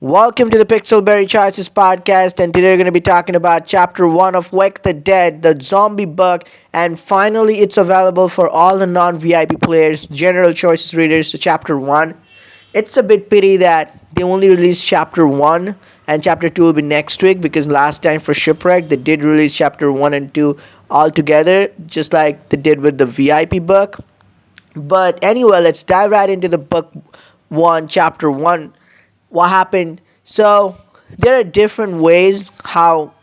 Welcome to the Pixelberry Choices podcast, and today we're going to be talking about Chapter 1 of Wake the Dead, the zombie bug, and finally it's available for all the non VIP players, general choices readers, to Chapter 1. It's a bit pity that they only released Chapter 1 and Chapter 2 will be next week because last time for Shipwreck they did release Chapter 1 and 2 all together, just like they did with the VIP book. But anyway, let's dive right into the book 1, Chapter 1. What happened? So there are different ways how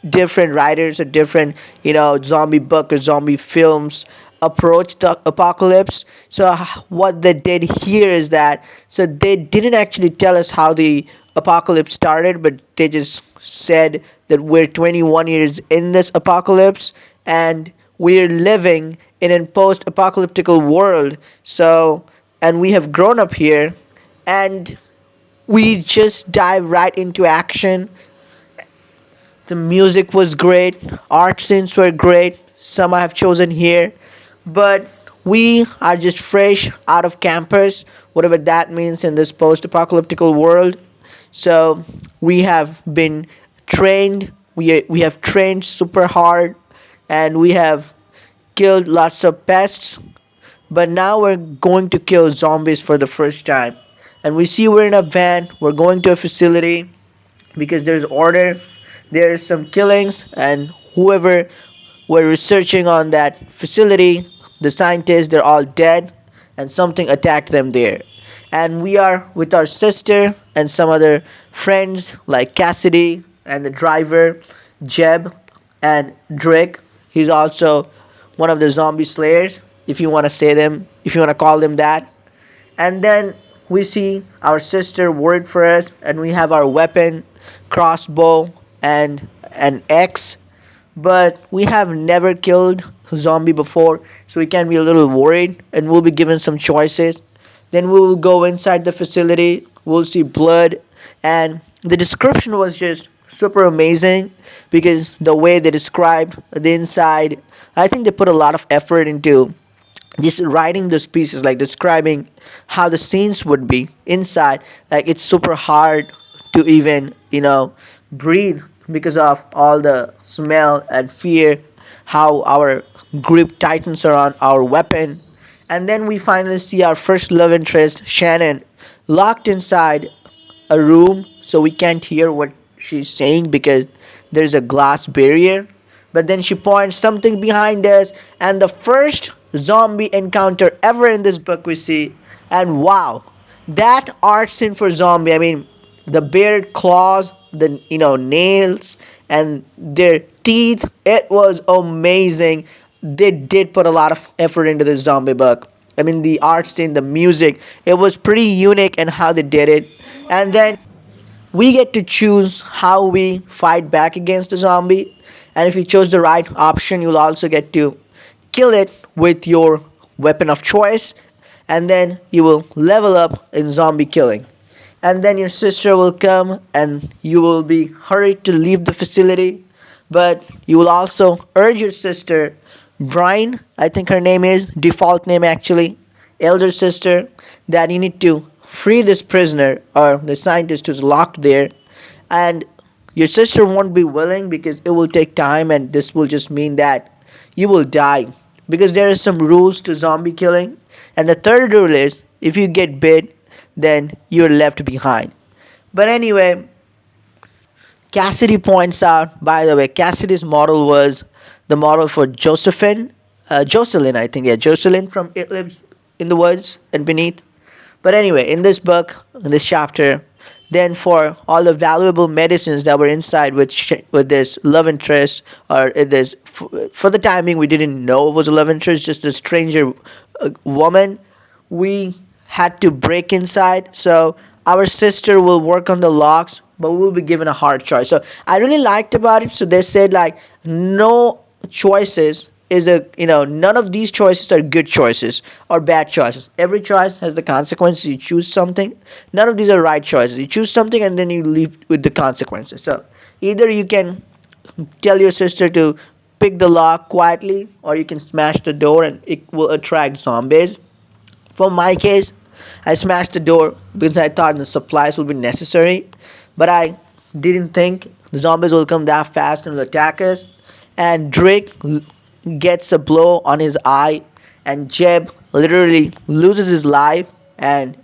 different writers or different zombie book or zombie films approach the apocalypse. So what they did here is that so they didn't actually tell us how the apocalypse started, but they just said that we're 21 years in this apocalypse and we're living in a post-apocalyptic world. So and we have grown up here, and we just dive right into action. The music was great, art scenes were great. Some I have chosen here, but we are just fresh out of campus, whatever that means in this post-apocalyptic world. So we have been trained. We have trained super hard, and we have killed lots of pests. But now we're going to kill zombies for the first time. And we see we're in a van. We're going to a facility because there's order. There's some killings, and whoever were researching on that facility, the scientists, they're all dead, and something attacked them there. And we are with our sister and some other friends like Cassidy and the driver, Jeb, and Drake. He's also one of the zombie slayers, if you want to say them, if you want to call them that. And then we see our sister worried for us, and we have our weapon, crossbow, and an axe. But we have never killed a zombie before, so we can be a little worried, and we'll be given some choices. Then we will go inside the facility, we'll see blood, and the description was just super amazing because the way they described the inside, I think they put a lot of effort into just writing those pieces, like describing how the scenes would be inside. Like it's super hard to even breathe because of all the smell and fear, how our grip tightens around our weapon. And then we finally see our first love interest, Shannon, locked inside a room, so we can't hear what she's saying because there's a glass barrier. But then she points something behind us, and the first zombie encounter ever in this book we see. And wow, that art scene for zombie, I mean, the bared claws, the nails, and their teeth, it was amazing. They did put a lot of effort into the zombie book. I mean, the art scene, the music, it was pretty unique and how they did it. And then we get to choose how we fight back against the zombie. And if you chose the right option, you'll also get to kill it with your weapon of choice. And then you will level up in zombie killing. And then your sister will come and you will be hurried to leave the facility. But you will also urge your sister, Brian, I think her name is, default name actually, elder sister, that you need to free this prisoner or the scientist who's locked there. And your sister won't be willing because it will take time, and this will just mean that you will die because there are some rules to zombie killing. And the third rule is if you get bit, then you're left behind. But anyway, Cassidy points out, by the way, Cassidy's model was the model for Jocelyn, I think, yeah, Jocelyn from It Lives in the Woods and Beneath. But anyway, in this book, in this chapter, then for all the valuable medicines that were inside with this love interest, or for the timing we didn't know it was a love interest, just a stranger woman, we had to break inside. So our sister will work on the locks, but we'll be given a hard choice. So I really liked about it. So they said like no choices is a none of these choices are good choices or bad choices. Every choice has the consequences. You choose something. None of these are right choices. You choose something and then you leave with the consequences. So either you can tell your sister to pick the lock quietly, or you can smash the door and it will attract zombies. For my case, I smashed the door because I thought the supplies would be necessary, but I didn't think the zombies will come that fast and will attack us. And gets a blow on his eye, and Jeb literally loses his life and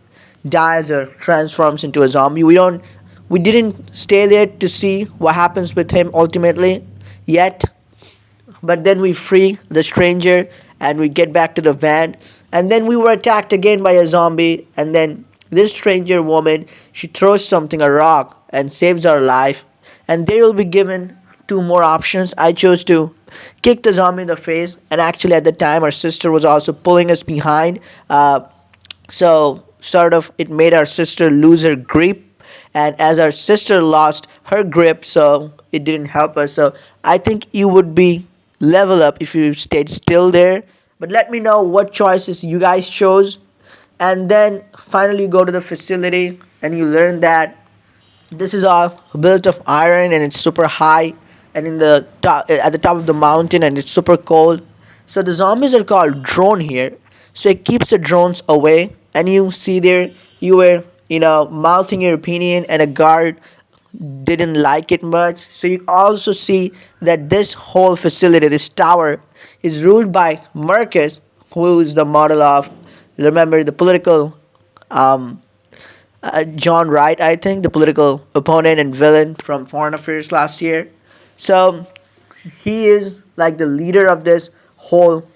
dies or transforms into a zombie. We didn't stay there to see what happens with him ultimately yet, but then we free the stranger and we get back to the van, and then we were attacked again by a zombie, and then this stranger woman, she throws something, a rock, and saves our life. And they will be given two more options. I chose to kick the zombie in the face, and actually at the time our sister was also pulling us behind, so sort of it made our sister lose her grip, and as our sister lost her grip, so it didn't help us. So I think you would be level up if you stayed still there. But let me know what choices you guys chose. And then finally you go to the facility and you learn that this is all built of iron and it's super high, and in the top, at the top of the mountain, and it's super cold. So the zombies are called drone here. So it keeps the drones away, and you see there you were mouthing your opinion, and a guard didn't like it much. So you also see that this whole facility, this tower, is ruled by Marcus, who is the model of, remember, the political John Wright, I think, the political opponent and villain from Foreign Affairs last year. So he is like the leader of this whole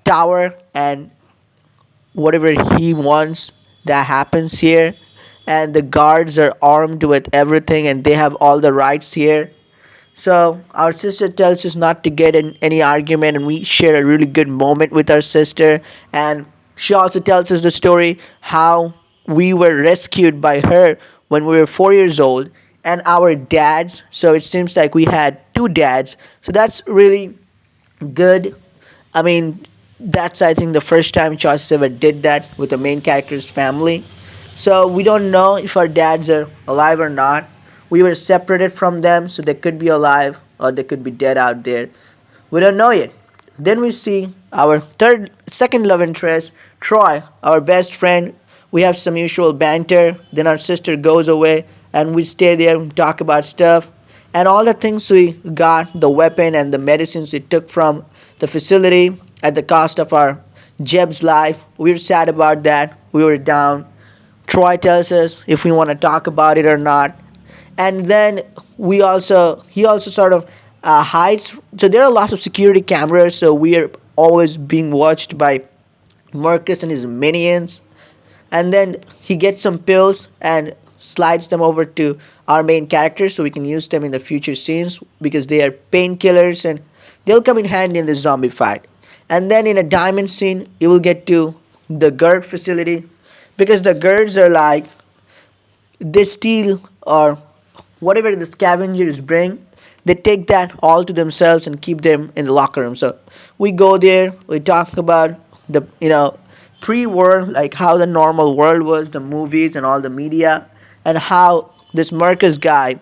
tower, and whatever he wants, that happens here. And the guards are armed with everything, and they have all the rights here. So our sister tells us not to get in any argument, and we share a really good moment with our sister. And she also tells us the story how we were rescued by her when we were 4 years old, and our dads. So it seems like we had two dads. So that's really good. I mean, that's I think the first time Choices ever did that with the main character's family. So we don't know if our dads are alive or not. We were separated from them, so they could be alive or they could be dead out there. We don't know yet. Then we see our second love interest, Troy, our best friend. We have some usual banter. Then our sister goes away, and we stay there and talk about stuff. And all the things we got, the weapon and the medicines we took from the facility at the cost of our Jeb's life. We were sad about that. We were down. Troy tells us if we want to talk about it or not. And then he also sort of hides. So there are lots of security cameras, so we are always being watched by Marcus and his minions. And then he gets some pills and slides them over to our main characters so we can use them in the future scenes, because they are painkillers and they'll come in handy in the zombie fight. And then in a diamond scene, you will get to the GERD facility, because the GERDs are like, they steal or whatever the scavengers bring, they take that all to themselves and keep them in the locker room. So we go there, we talk about the pre-war, like how the normal world was, the movies and all the media, and how this Marcus guy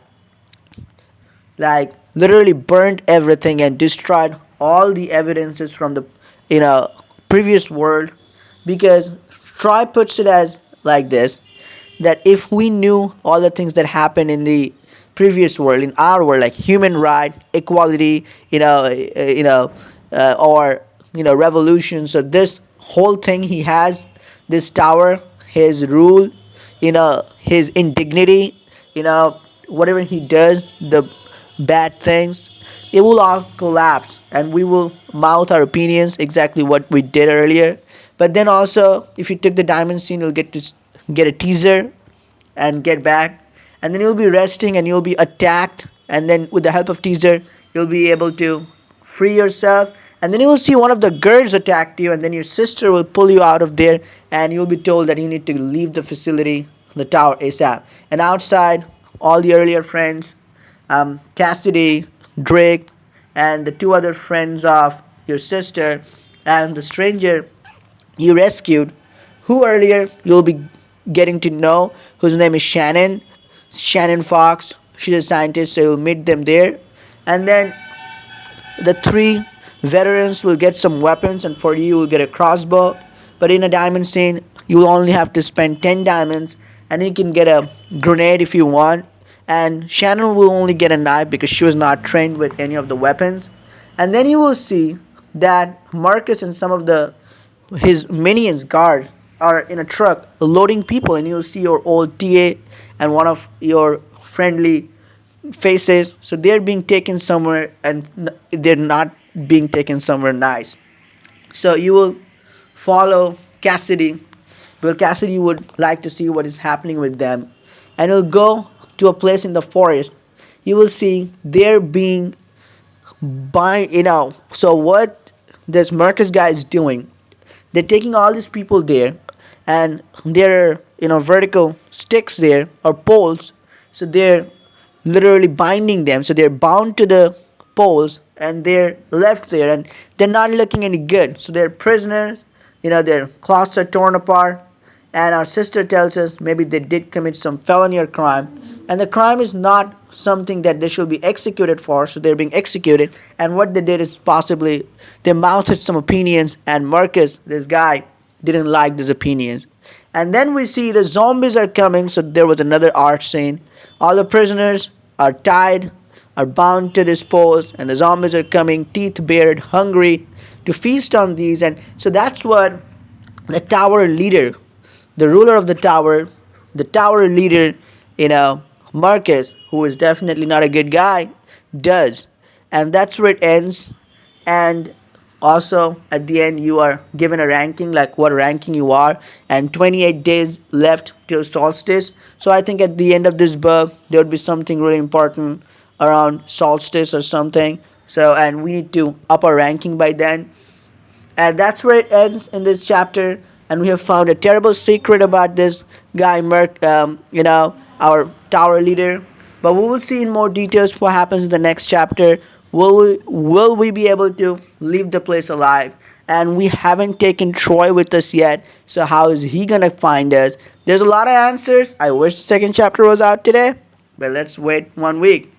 like literally burned everything and destroyed all the evidences from the previous world. Because Troy puts it as like this, that if we knew all the things that happened in the previous world, in our world, like human right, equality, or revolution. So this whole thing he has, this tower, his rule, his indignity, whatever he does, the bad things, it will all collapse, and we will mouth our opinions exactly what we did earlier. But then also, if you took the diamond scene, you'll get a teaser and get back, and then you'll be resting and you'll be attacked, and then with the help of teaser you'll be able to free yourself, and then you will see one of the girls attacked you, and then your sister will pull you out of there, and you'll be told that you need to leave the facility, the tower, ASAP. And outside, all the earlier friends, Cassidy, Drake, and the two other friends of your sister, and the stranger you rescued, who earlier you'll be getting to know, whose name is Shannon Fox. She's a scientist, so you'll meet them there. And then the three veterans will get some weapons, and for you will get a crossbow. But in a diamond scene, You will only have to spend 10 diamonds, and you can get a grenade if you want. And Shannon will only get a knife because she was not trained with any of the weapons. And then you will see that Marcus and some of the his minions guards are in a truck loading people, and you'll see your old TA and one of your friendly faces. So they're being taken somewhere, and they're not being taken somewhere nice. So you will follow Cassidy. Well, Cassidy would like to see what is happening with them, and you'll go to a place in the forest. You will see they're being So what this Marcus guy is doing? They're taking all these people there, and there are vertical sticks there or poles. So they're literally binding them. So they're bound to the poles, and they're left there, and they're not looking any good. So they're prisoners. Their clothes are torn apart, and our sister tells us maybe they did commit some felony or crime, and the crime is not something that they should be executed for, so they're being executed. And what they did is possibly they mounted some opinions, and Marcus, this guy, didn't like these opinions. And then we see the zombies are coming. So there was another art scene. All the prisoners are tied, are bound to this post, and the zombies are coming, teeth bared, hungry, to feast on these. And so that's what the tower leader, the ruler of the tower leader, Marcus, who is definitely not a good guy, does. And that's where it ends. And also at the end you are given a ranking, like what ranking you are, and 28 days left till solstice. So I think at the end of this book there would be something really important around solstice or something. So, and we need to up our ranking by then. And that's where it ends in this chapter. And we have found a terrible secret about this guy, our tower leader. But we will see in more details what happens in the next chapter. Will we be able to leave the place alive? And we haven't taken Troy with us yet. So how is he gonna find us? There's a lot of answers. I wish the second chapter was out today, but let's wait 1 week.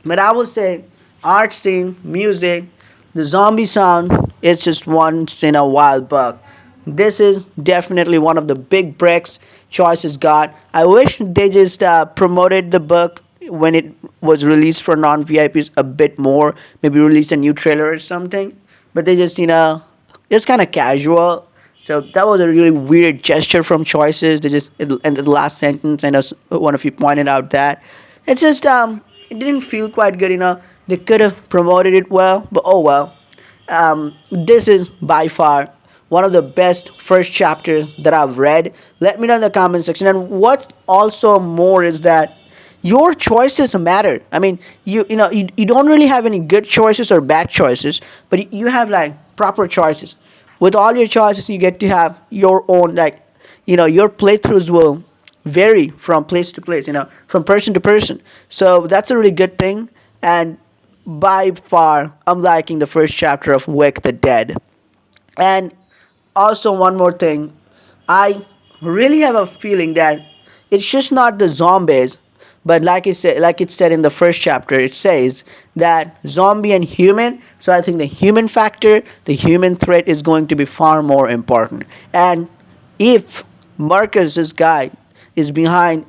But I will say, art scene, music, the zombie sound, it's just once in a while bug. This is definitely one of the big breaks Choices got. I wish they just promoted the book when it was released for non VIPs a bit more. Maybe release a new trailer or something. But they just, it's kind of casual. So that was a really weird gesture from Choices. They just, in the last sentence, I know one of you pointed out that. It's just, it didn't feel quite good, They could have promoted it well, but oh well. This is by far one of the best first chapters that I've read. Let me know in the comment section. And what also more is that your choices matter. I mean, you don't really have any good choices or bad choices, but you have like proper choices. With all your choices, you get to have your own, like, your playthroughs will vary from place to place, from person to person. So that's a really good thing. And by far, I'm liking the first chapter of Wake the Dead. And also, one more thing, I really have a feeling that it's just not the zombies, but like it said in the first chapter, it says that zombie and human. So I think the human factor, the human threat, is going to be far more important. And if Marcus, this guy, is behind,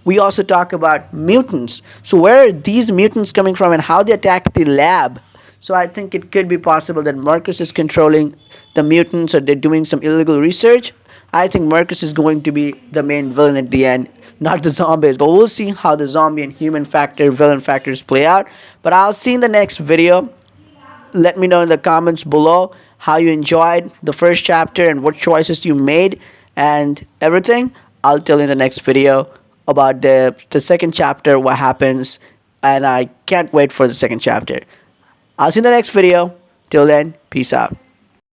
we also talk about mutants. So where are these mutants coming from, and how they attack the lab? So I think it could be possible that Marcus is controlling the mutants, or they're doing some illegal research. I think Marcus is going to be the main villain at the end, not the zombies. But we'll see how the zombie and human factor, villain factors play out. But I'll see you in the next video. Let me know in the comments below how you enjoyed the first chapter and what choices you made and everything. I'll tell you in the next video about the second chapter, what happens, and I can't wait for the second chapter. I'll see you in the next video. Till then, peace out.